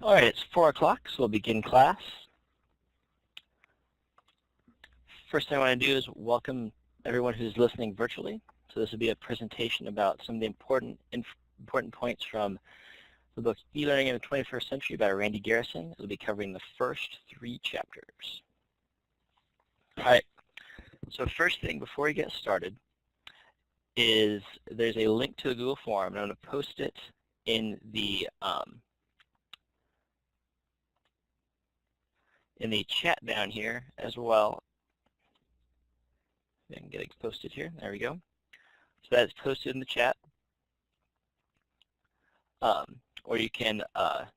All right, it's 4 o'clock, so we'll begin class. First thing I want to do is welcome everyone who's listening virtually. So this will be a presentation about some of the important points from the book E-Learning in the 21st Century by Randy Garrison. It'll be covering the first 3 chapters. All right, so first thing before we get started is there's a link to the Google form, and I'm going to post it in the chat down here as well. I can get it posted here. There we go. So that's posted in the chat. Or you can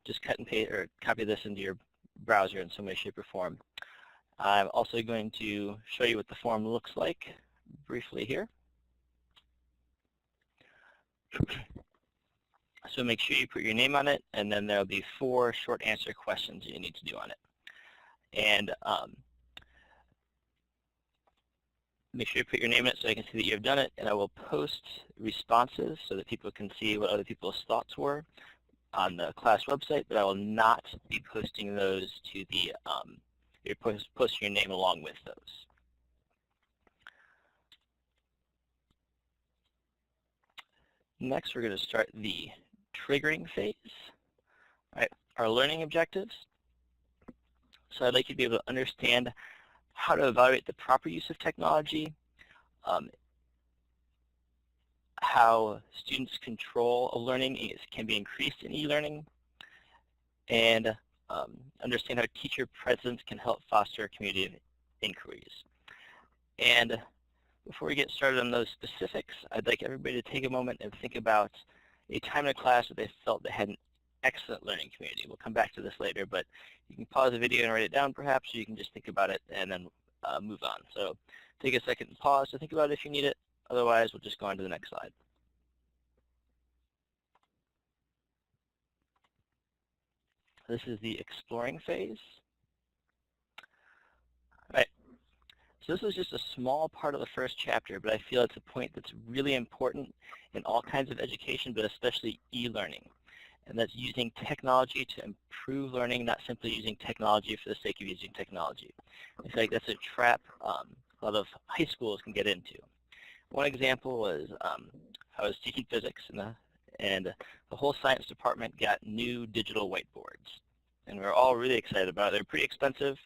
just cut and paste or copy this into your browser in some way, shape, or form. I'm also going to show you what the form looks like briefly here. So make sure you put your name on it, and then there'll be 4 short answer questions you need to do on it. And make sure you put your name in it so I can see that you've done it, and I will post responses so that people can see what other people's thoughts were on the class website, but I will not be posting those to the, you're posting your name along with those. Next, we're going to start the triggering phase. All right, our learning objectives. So I'd like you to be able to understand how to evaluate the proper use of technology, how students' control of learning can be increased in e-learning, and understand how teacher presence can help foster a community of inquiries. And before we get started on those specifics, I'd like everybody to take a moment and think about a time in a class where they felt they had an excellent learning community. We'll come back to this later, but you can pause the video and write it down perhaps, or you can just think about it and then move on. So take a second and pause to think about it if you need it. Otherwise, we'll just go on to the next slide. This is the exploring phase. All right. So this is just a small part of the first chapter, but I feel it's a point that's really important in all kinds of education, but especially e-learning. And that's using technology to improve learning, not simply using technology for the sake of using technology. I feel like that's a trap a lot of high schools can get into. One example was I was teaching physics, and the whole science department got new digital whiteboards. And we were all really excited about it. They're pretty expensive,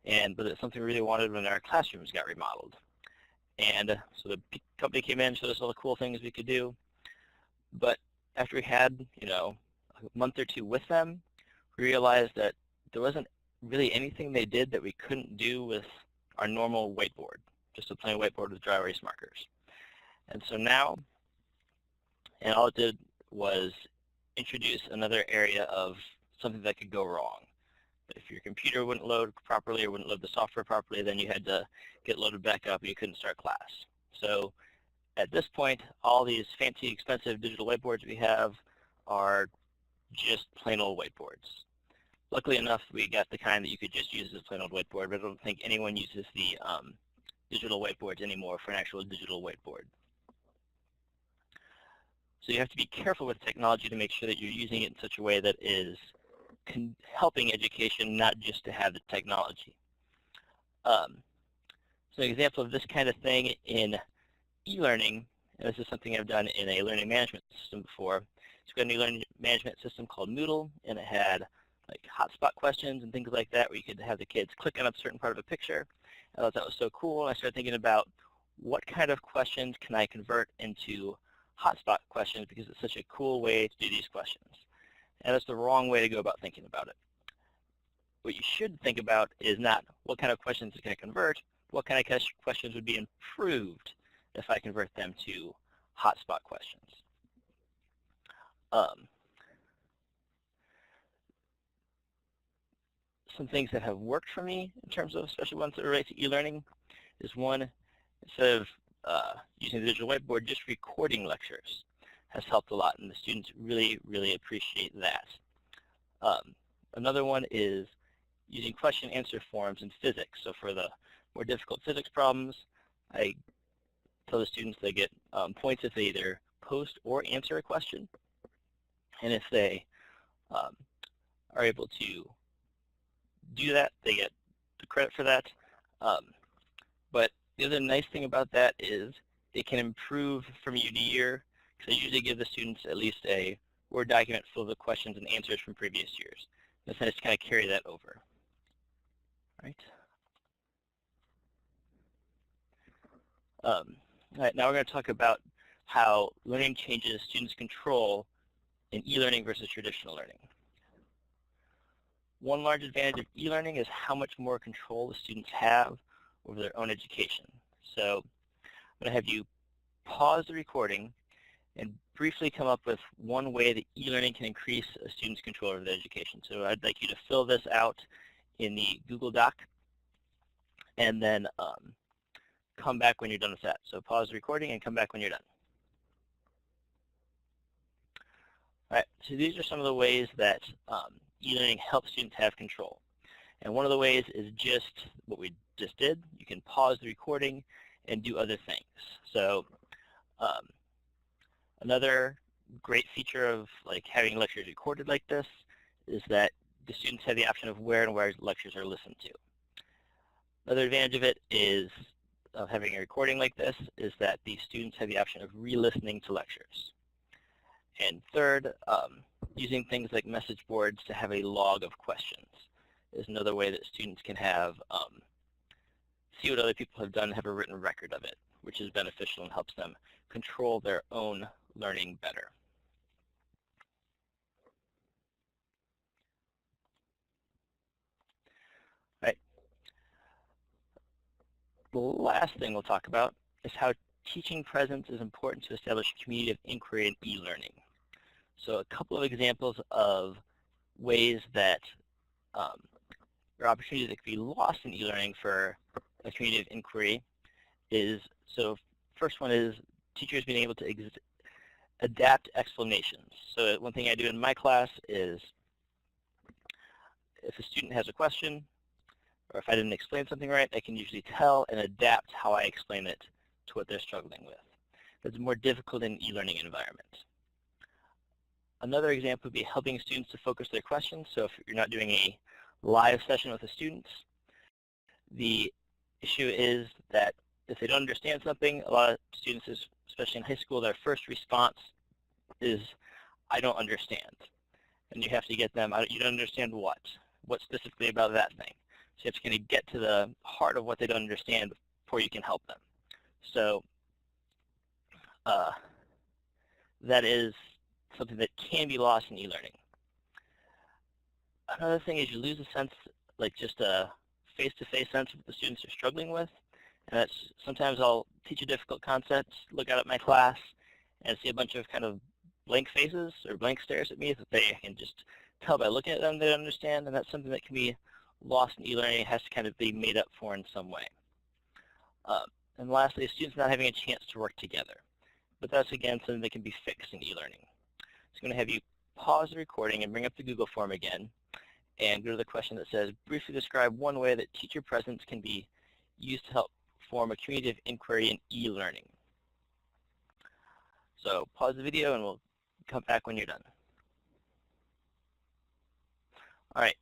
but it's something we really wanted when our classrooms got remodeled. And so the company came in, showed us all the cool things we could do. But after we had, a month or 2 with them, we realized that there wasn't really anything they did that we couldn't do with our normal whiteboard, just a plain whiteboard with dry erase markers. And so now, and all it did was introduce another area of something that could go wrong. If your computer wouldn't load properly or wouldn't load the software properly, then you had to get loaded back up and you couldn't start class. So at this point, all these fancy, expensive digital whiteboards we have are just plain old whiteboards. Luckily enough, we got the kind that you could just use as a plain old whiteboard, but I don't think anyone uses the digital whiteboards anymore for an actual digital whiteboard. So you have to be careful with technology to make sure that you're using it in such a way that is helping education, not just to have the technology. So an example of this kind of thing in e-learning, and this is something I've done in a learning management system before. So we've got a new learning management system called Moodle, and it had like hotspot questions and things like that where you could have the kids click on a certain part of a picture. I thought that was so cool, and I started thinking about what kind of questions can I convert into hotspot questions because it's such a cool way to do these questions. And that's the wrong way to go about thinking about it. What you should think about is not what kind of questions can I convert, what kind of questions would be improved if I convert them to hotspot questions. Some things that have worked for me in terms of, especially ones that relate to e-learning, is one, instead of using the digital whiteboard, just recording lectures has helped a lot, and the students really, really appreciate that. Another one is using question answer forms in physics. So for the more difficult physics problems, I tell the students they get points if they either post or answer a question. And if they um, are able to do that. They get the credit for that. But the other nice thing about that is it can improve from year to year, because I usually give the students at least a Word document full of the questions and answers from previous years. And so I just kind of carry that over. Right. All right, now we're going to talk about how learning changes students' control in e-learning versus traditional learning. One large advantage of e-learning is how much more control the students have over their own education. So I'm going to have you pause the recording and briefly come up with one way that e-learning can increase a student's control over their education. So I'd like you to fill this out in the Google Doc and then come back when you're done with that. So pause the recording and come back when you're done. All right, so these are some of the ways that e-learning helps students have control. And one of the ways is just what we just did. You can pause the recording and do other things. So another great feature of having lectures recorded like this is that the students have the option of where lectures are listened to. Another advantage of it is of having a recording like this is that the students have the option of re-listening to lectures. And third, using things like message boards to have a log of questions is another way that students can have see what other people have done, have a written record of it, which is beneficial and helps them control their own learning better. Right. The last thing we'll talk about is how teaching presence is important to establish a community of inquiry in e-learning. So a couple of examples of ways that or opportunities that could be lost in e-learning for a community of inquiry is, so first one is teachers being able to adapt explanations. So one thing I do in my class is if a student has a question, or if I didn't explain something right, I can usually tell and adapt how I explain it to what they're struggling with. That's more difficult in an e-learning environment. Another example would be helping students to focus their questions. So if you're not doing a live session with the students, the issue is that if they don't understand something, a lot of students, especially in high school, their first response is, I don't understand. And you have to get them, you don't understand what? What specifically about that thing? So you have to kind of get to the heart of what they don't understand before you can help them. So that is something that can be lost in e-learning. Another thing is you lose a sense, just a face-to-face sense of what the students are struggling with. And that's sometimes I'll teach a difficult concept, look out at my class, and see a bunch of kind of blank faces or blank stares at me that they can just tell by looking at them they don't understand, and that's something that can be lost in e-learning. It has to kind of be made up for in some way. And lastly, students not having a chance to work together. But that's, again, something that can be fixed in e-learning. So I'm going to have you pause the recording and bring up the Google form again and go to the question that says, briefly describe one way that teacher presence can be used to help form a community of inquiry in e-learning. So pause the video and we'll come back when you're done. All right,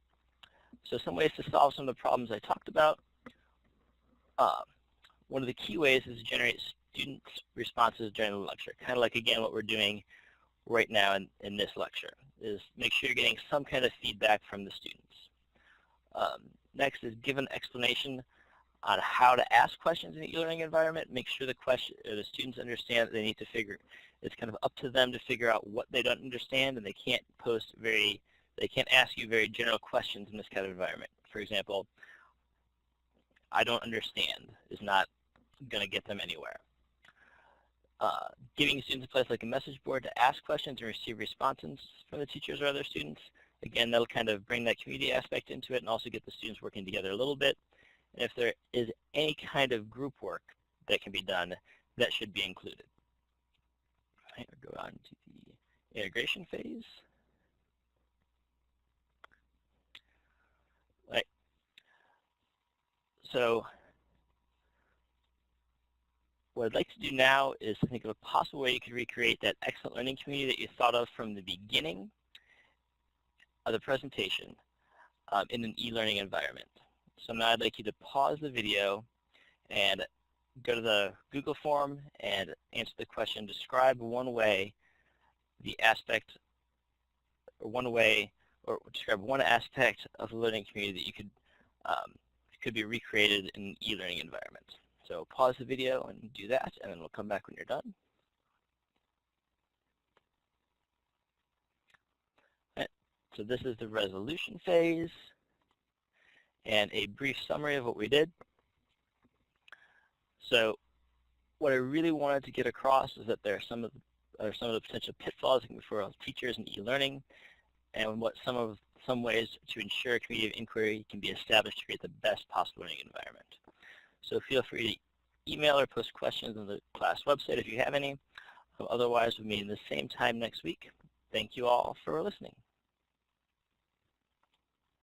so some ways to solve some of the problems I talked about. One of the key ways is to generate students' responses during the lecture, kind of like, again, what we're doing right now in this lecture, is make sure you're getting some kind of feedback from the students. Next is give an explanation on how to ask questions in the e-learning environment. Make sure the students understand that they need to it's kind of up to them to figure out what they don't understand, and they can't ask you very general questions in this kind of environment. For example, I don't understand is not going to get them anywhere. Giving students a place like a message board to ask questions and receive responses from the teachers or other students. Again, that'll kind of bring that community aspect into it and also get the students working together a little bit. And if there is any kind of group work that can be done, that should be included. All right, we'll go on to the integration phase. All right. So what I'd like to do now is to think of a possible way you could recreate that excellent learning community that you thought of from the beginning. of the presentation in an e-learning environment. So now I'd like you to pause the video and go to the Google form and answer the question, describe one way the aspect, or describe one aspect of the learning community that you could be recreated in an e-learning environment. So pause the video and do that, and then we'll come back when you're done. Right. So this is the resolution phase, and a brief summary of what we did. So what I really wanted to get across is that there are some of the potential pitfalls for teachers in e-learning, and what some ways to ensure a community of inquiry can be established to create the best possible learning environment. So feel free to email or post questions on the class website if you have any. Otherwise, we'll meet in the same time next week. Thank you all for listening.